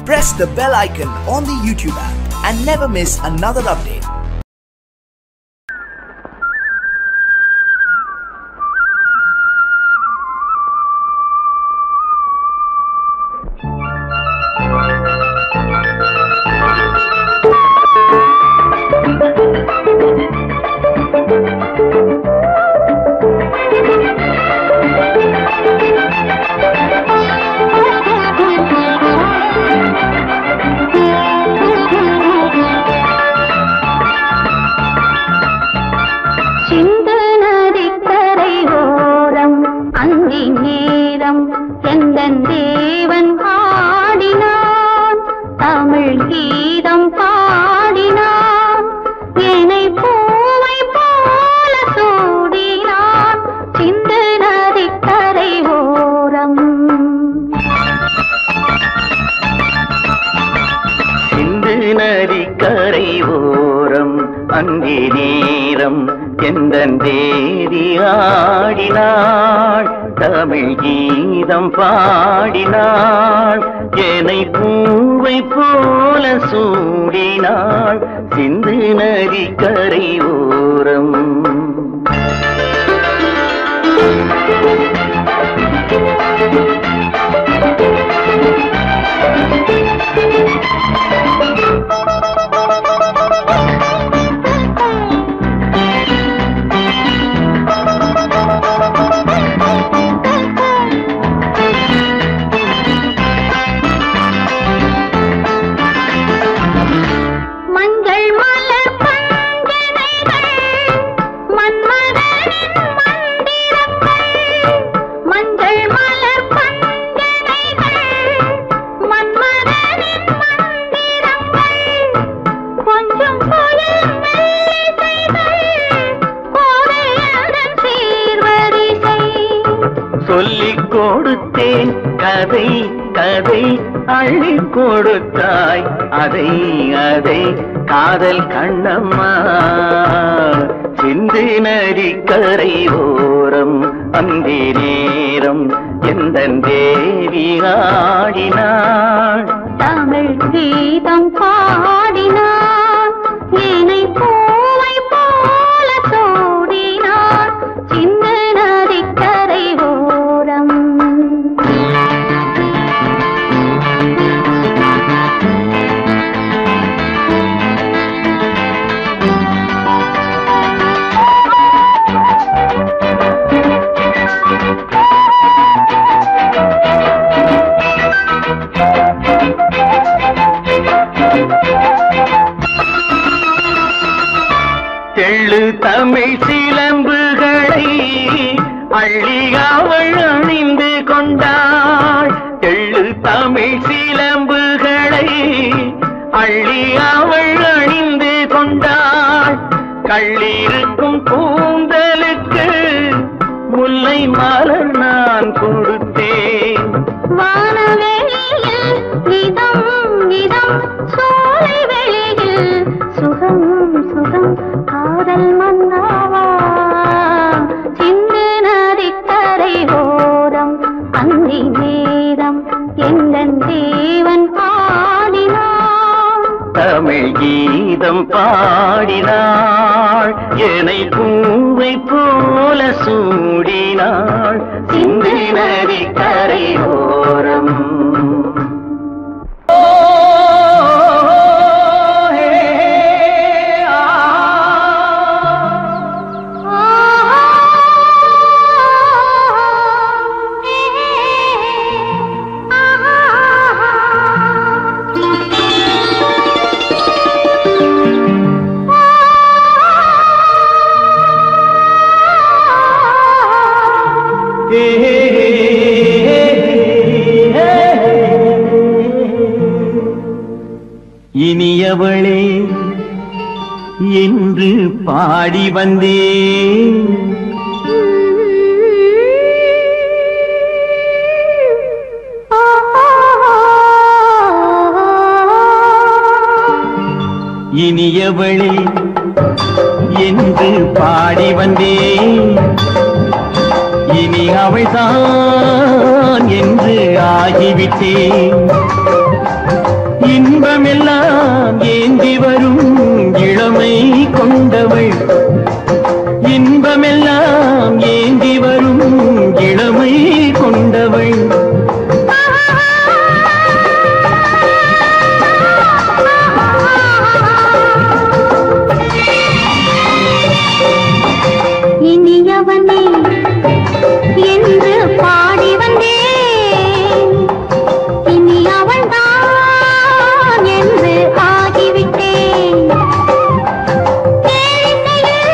Press the bell icon on the YouTube app and never miss another update. அங்கே நேரம் எந்தன் தேவி ஆடினாள் தமிழ் கீதம் பாடினாள் என்னை பூவை போல சூடினாள் சிந்து நதி கரை ஓரம் சொல்லிக் கொடுத்தேன் கதை கதை அள்ளி கொடுத்தாய் அதை அதை காதல் கண்ணம்மா சிந்து நதி கரை ஓரம் அங்கே நேரம் எந்தன் தேவி ஆடினாள் தமிழ் கீதம் பாடினாள் என்னை பூவை போல சூடினாள் சிந்து நதி கரை ஓரம் தெள்ளு தமிழ் சிலம்புகளை அள்ளி அவள் அணிந்து கொண்டாள் தெள்ளு தமிழ் சிலம்புகளை அள்ளி அவள் அணிந்து கொண்டாள் கள்ளிருக்கும் கூந்தலுக்கு முல்லை மலர் நான் கொடுத்தேன் வானவெளியில் இதம் இதம் சோலை வெளியில் சுகம் சுகம் காதல் மன்னாவா சிந்து நதி கரை ஓரம் அந்தி நேரம் எந்தன் தேவன் பாடினாள் தமிழ் கீதம் பாடினாள் என்னை பூவை போல சூடினாள் சிந்து நதி கரை ஓரம் இனியவளே என்று பாடி வந்தேன் இனியவளே என்று பாடி வந்தேன் இனி அவள்தான் என்று ஆகிவிட்டேன் இன்பமெல்லாம் ஏந்தி வரும் இளமை கொண்டவள் இன்பமெல்லாம் ஏந்தி வரும் இளமை கொண்டவள் இனியவனே என்று பாடி வந்தேன் இனி அவள்தான் என்று ஆகிவிட்டேன் கேளிசையில்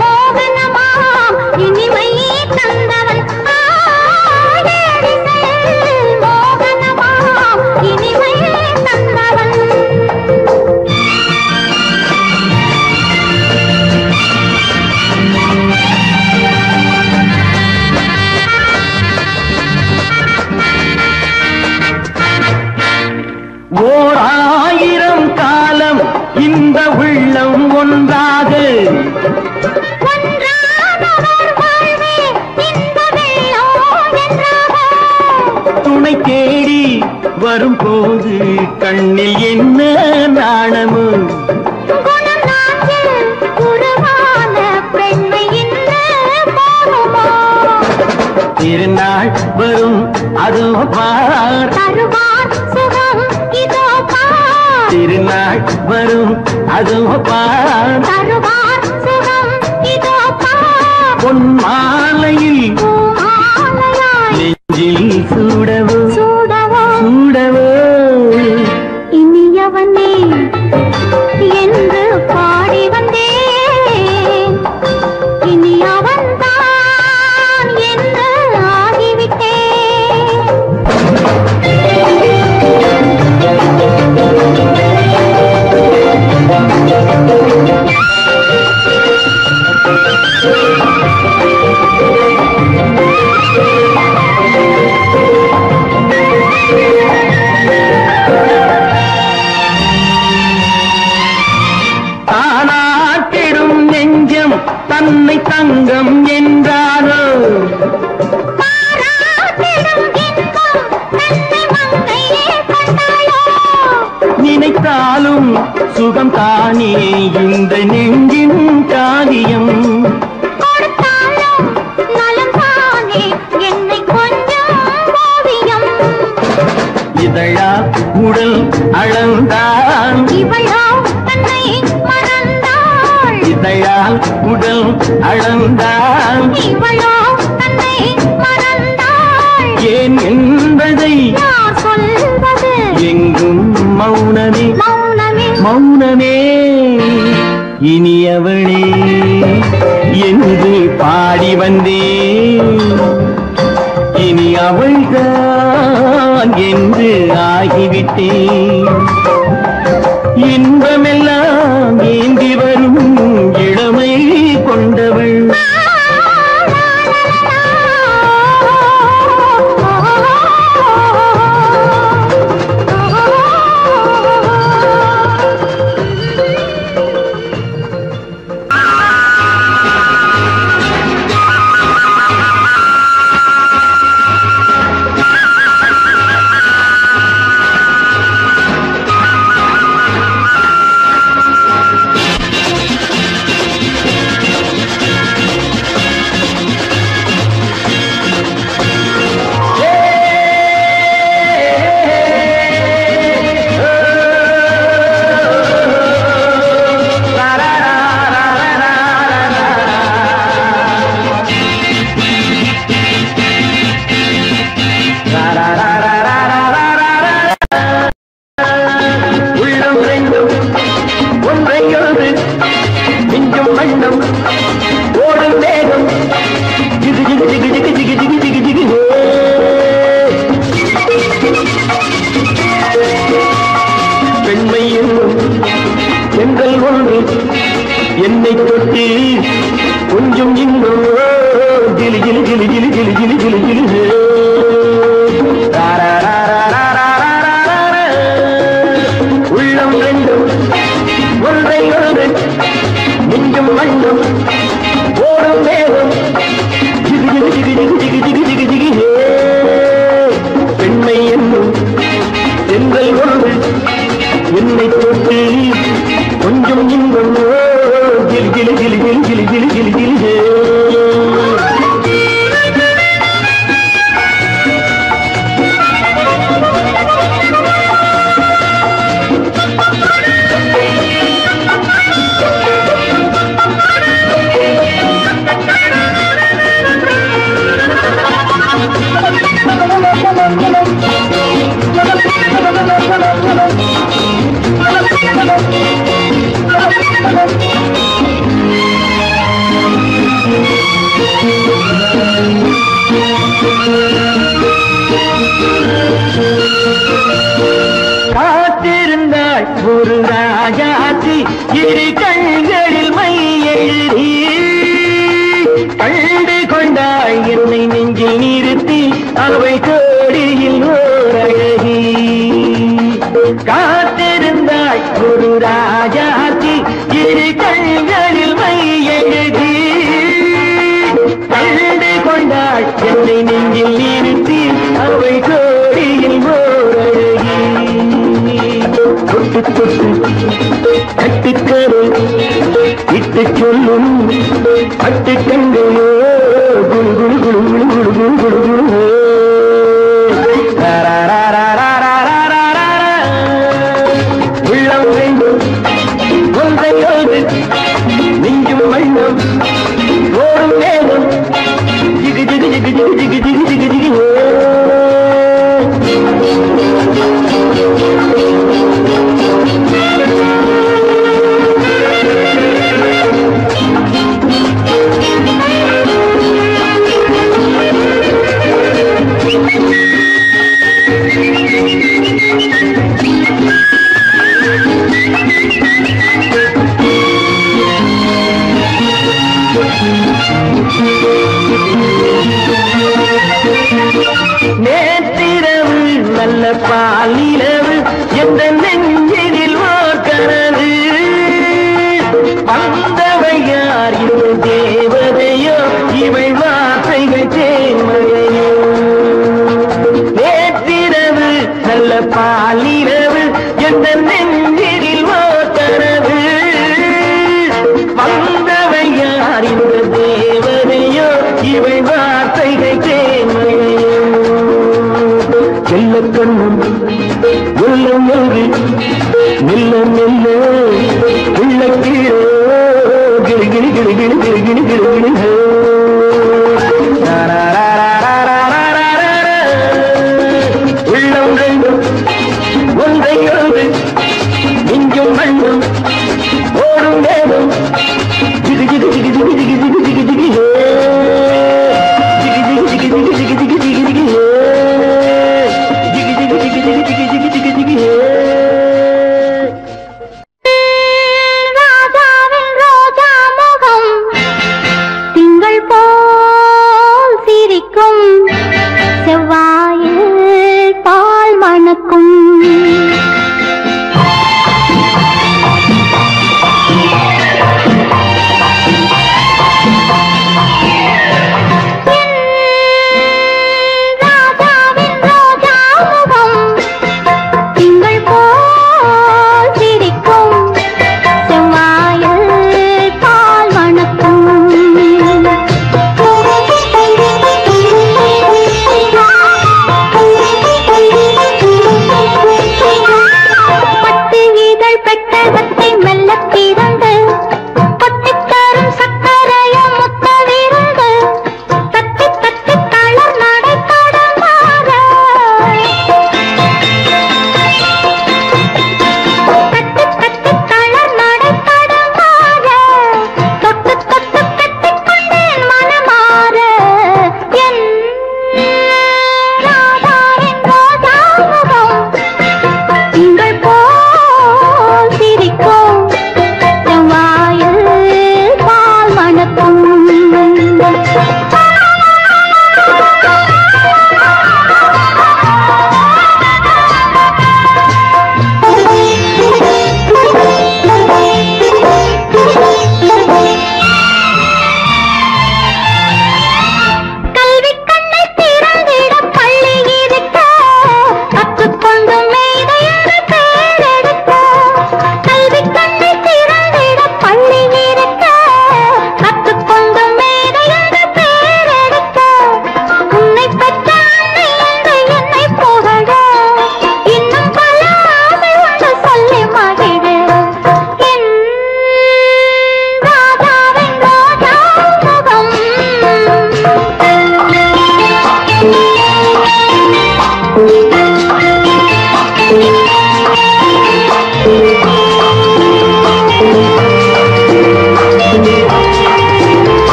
மோகனமாம் இனிமை தந்தவன் கேளிசையில் மோகனமாம் இனிமை தந்தவன் ஓர் ஆயிரம் காலம் இந்த உள்ளம் ஒன்றாக துணை தேடி வரும்போது கண்ணில் என்ன நாணமோ திருநாள் வரும் அதோ பார் திருநாள் வரும் அதோ பார் பொன் மாலையில் நெஞ்சில் சூடவோ சூடவோ இனியவனே என்று பாடி வந்தேன் இனி அவன்தான் என்று ஆகிவிட்டேன் தானாட்டிடும் நெஞ்சம் தன்னை தங்கம் என்றாரோ நினைத்தாலும் சுகம் தானே இந்த நெஞ்சின் காவியம் இதழா உடல் அளந்தான் இதழால் உடல் அளந்தான் ஏன் என்பதை எங்கும் மௌனமே மௌனமே இனியவளே என்று பாடி வந்தேன் இனி அவள்தான் என்று ஆகிவிட்டேன் இன்பமெல்லாம் ஏந்தி வரும் இளமை கொண்டவள் என்னை தொட்டு கொஞ்சம் இன்னும் கிளி கிளி கிளி கிளி கிளி கிளி கிளி கிளி உள்ளம் ரெண்டும் ஒன்றை ஒன்று நெஞ்சும் மண்ணும் ஓடும் வேகம் ஜிகு ஜிகு ஜிகு ஜிகு ஜிகு ஜிகு ஜிகு ஜிகு பெண்மை என்னும் செங்கல் ஒன்று என்னை தொட்டு கொஞ்சம் இன்பம் கிளி கிளி கிளி கிளி கிளி கிளி கிளி கிளி காத்திருந்தாள் ஒரு ராஜாத்தி இரு கண்களில் மை எழுதி கண்டு கொண்டாள் என்னை நெஞ்சில் நிறுத்தி அவை கோடியில் ஓர் அழகி காத்திருந்தாள் ஒரு ராஜாத்தி இரு கண்களில் மை எழுதி கண்டு கொண்டாள் என்னை நெஞ்சில் நிறுத்தி அவை கோடியில் ஓர் அழகி தொட்டு தொட்டு கட்டுக்கரு இட்டு சொல்லும் பட்டு கண்களோ குழு குழு குழு குழு குழு குழு குழு குழு உள்ளம் வேண்டும் ஒன்றை ஒன்று நெஞ்சும் வண்ணம் ஓடும் வேகம் ஜிகு ஜிகு ஜிகு ஜிகு ஜிகு ஜிகு ஜிகு ஜிகு நேற்றிரவு நல்ல பாலிரவு எந்த நெஞ்சினில் ஓர் கனவு வந்தவையார் இவள் தேவதையோ இவள் வார்த்தைகள் தேன்மழையோ நேற்றிரவு நல்ல பாலிரவு எந்த நெஞ்சினில் ஓர் கனவு வந்தவையார் இவள் தேவதையோ இவள் வார்த்தைகள் தேன்மழையோ செல்ல கண்ணும் உள்ளம் என்று மெல்ல மெல்ல உள்ள கீழே கிளி கிளி கிளி கிளி கிளி கிளி கிளி கிளி உள்ளம் ரெண்டும் ஒன்றை ஒன்று நெஞ்சும் மண்ணும் ஓடும் வேகம் ஜிகு ஜிகு ஜிகு ஜிகு ஜிகு ஜிகு ஜிகு ஜிகு ஜிகு ஜிகு ஜிகு ஜிகு ஜிகு ஜிகு ஜிகு ராஜாவின் ரோஜா முகம் திங்கள் போல் சிரிக்கும் செவ்வாயில் பால் மணக்கும் ராஜாவின் ரோஜா முகம்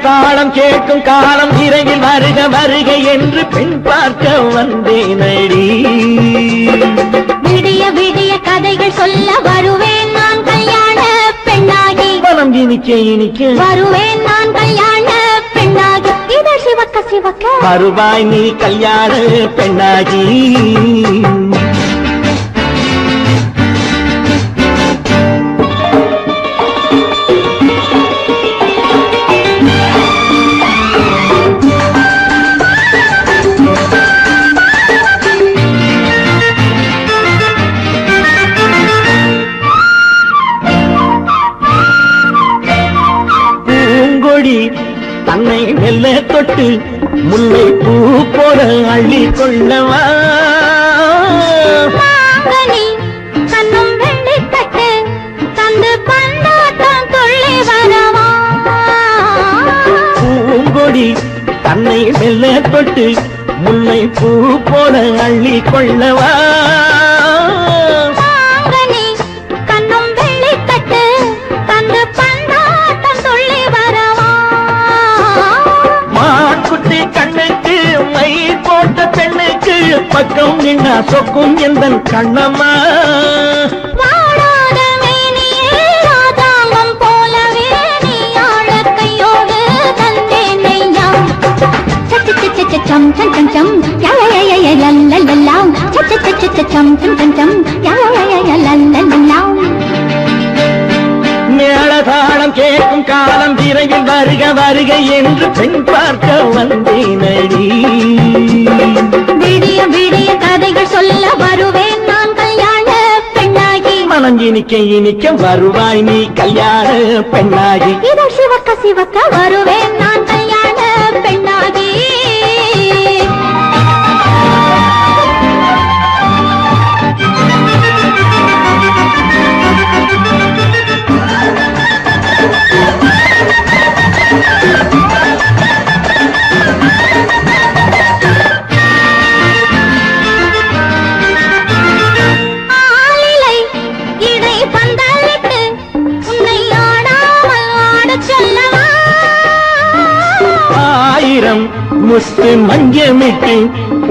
தாளம் கேட்கும் காலம் இரவில் வருக வருக என்று பெண் பார்க்க வந்தேனடி. விடிய விடிய கதைகள் சொல்ல வருவேன் நான் கல்யாண பெண்ணாகி. மனம் இனிக்க இனிக்க வருவேன் நான் கல்யாண பெண்ணாகி. இதழ் சிவக்க சிவக்க வருவாய் நீ கல்யாண பெண்ணாகி. தன்னை மெல்ல தொட்டு முல்லை பூ போல அள்ளி கொள்ளவா. கண்ணும் வெள்ளி தட்டு தந்து பந்தாட்டம் துள்ளி வரவா. பூங்கொடி தன்னை மெல்ல தொட்டு முல்லை பூ போல அள்ளி கொள்ளவா. கண்ணும் வெள்ளி தட்டு தந்து பந்தாட்டம் துள்ளி வரவா. மான்குட்டி கண்ணுக்கு மை போட்ட பெண்ணுக்கு பக்கம் நின்னா சொக்கும் எந்தன் கண்ணம்மா. வாடாத மேனியே ராதாங்கம் போலவே நீ ஆழ கையோடு தந்தேன் நெய்யா. சம் சம் சம் சம் யய லல்லல்லாம் சம் சம் சம் சம் யய லல்லல்லாம். மேளதாளம் கேட்கும் காலம் விரைவில் வருக வருக என்று பெண் பார்க்க வந்தேனடி. விடிய விடிய கதைகள் சொல்ல வருவேன் நான் கல்யாண பெண்ணாகி. மனம் இனிக்க இனிக்க வருவாய் நீ கல்யாண பெண்ணாகி. இதழ் சிவக்க சிவக்க வருவேன் நான் கல்யாண பெண்ணாகி. முத்து மஞ்சமிட்டு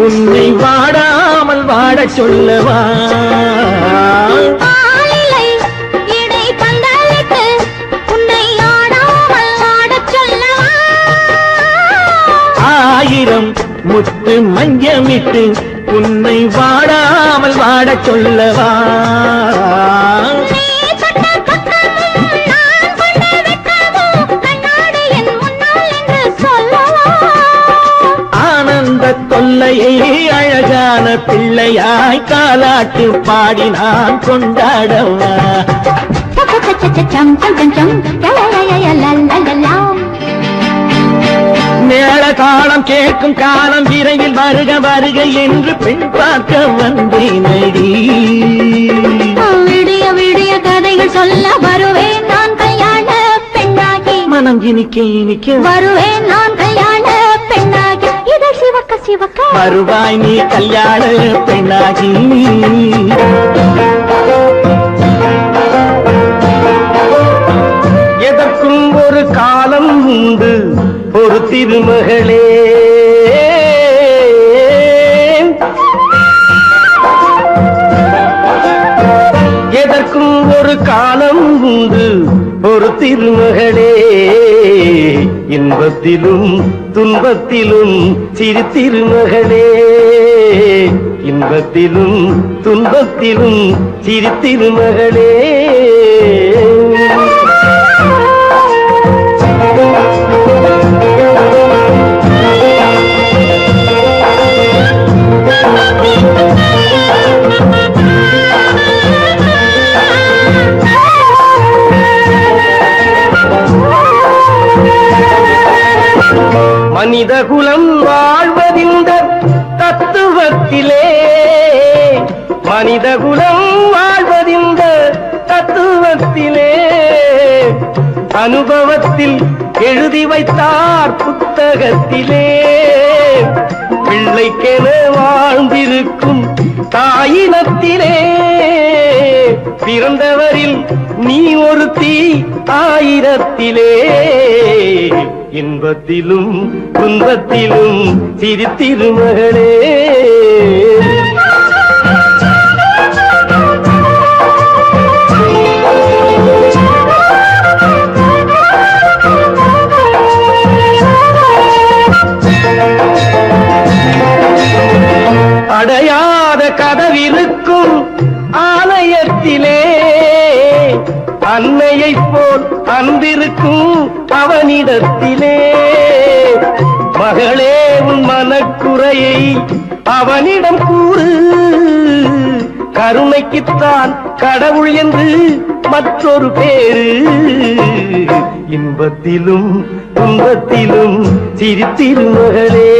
உன்னை வாடாமல் வாடச் சொல்லவா. இடை பந்தலிட்டு உன்னை ஆடாமல் ஆடச் சொல்லவா. ஆயிரம் முத்து மஞ்சமிட்டு உன்னை வாடாமல் வாடச் சொல்லவா. தொல்லையை அழகான பிள்ளையாய் காலாட்டு பாடி நான் கொண்டாடவா. மேள தாளம் கேட்கும் காலம் விரைவில் வருக வருக என்று பெண் பார்க்க வந்தேனடி. விடிய விடிய கதைகள் சொல்ல வருவேன் நான் கல்யாண பெண்ணாகி. மனம் இனிக்க இனிக்க வருவேன் நான் கல்யாண பெண்ணாகி. இதழ் சிவக்க சிவக்க வருவாய் நீ கல்யாண பெண்ணாகி. எதற்கும் ஒரு காலம் உண்டு ஒரு திருமகளே. எதற்கும் ஒரு காலம் உண்டு ஒரு திருமகளே. இன்பத்திலும் துன்பத்திலும் சிறு திருமகளே. இன்பத்திலும் துன்பத்திலும் சிறு திருமகளே. மனித குலம் வாழ்வதிந்த தத்துவத்திலே. மனித குலம் வாழ்வதிந்த தத்துவத்திலே. அனுபவத்தில் எழுதி வைத்தார் புத்தகத்திலே. பிள்ளைக்கென வாழ்ந்திருக்கும் தாயினத்திலே. பிறந்தவரில் நீ ஒருத்தி ஆயிரத்திலே. இன்பத்திலும் துன்பத்திலும் சிறு திருமகளே. அடையாத கதவிருக்கும் ஆலயத்திலே. அன்னையைப் போல் அன்பிருக்கும் அவனிடத்திலே. மகளே உன் மனக்குறையை அவனிடம் கூறு. கருணைக்குத்தான் கடவுள் என்று மற்றொரு பேரு. இன்பத்திலும் துன்பத்திலும் சிறு திருமகளே.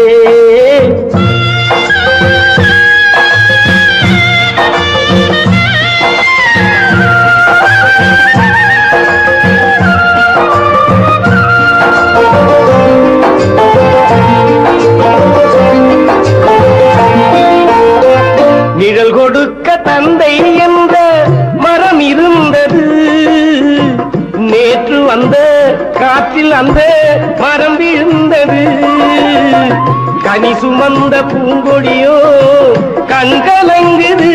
நிழல் கொடுக்க தந்தை என்ற மரம் இருந்தது. நேற்று வந்த காற்றில் அந்த மரம் விழுந்தது. கனி சுமந்த பூங்கொடியோ கண்கலங்குது.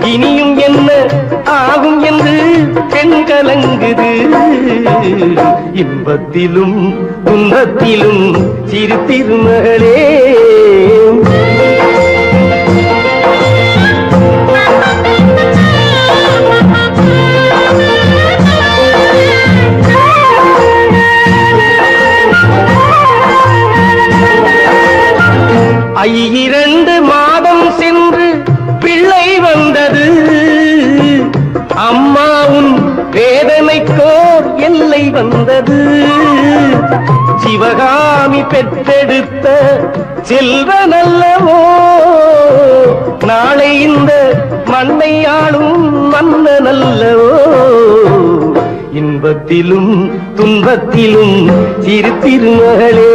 இனியும் என்ன ஆகும் என்று பெண்கலங்குது. இன்பத்திலும் துன்பத்திலும் சிறு திருமகளே. இரண்டு மாதம் சென்று பிள்ளை வந்தது. அம்மாவும் வேதனைக்கோர் எல்லை வந்தது. சிவகாமி பெற்றெடுத்த செல்வனல்லவோ. நாளை இந்த மண்ணை ஆளும் மன்னனல்லவோ. இன்பத்திலும் துன்பத்திலும் சிறு திருமகளே.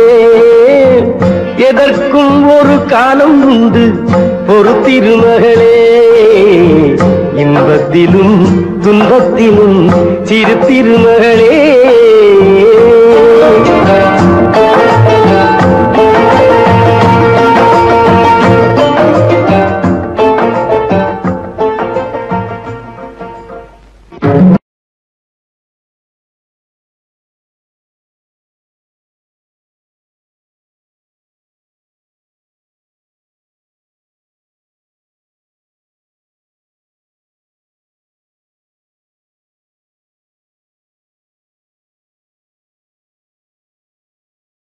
எதற்கும் ஒரு காலம் உண்டு ஒரு திருமகளே. இன்பத்திலும் துன்பத்திலும் சிறு திருமகளே.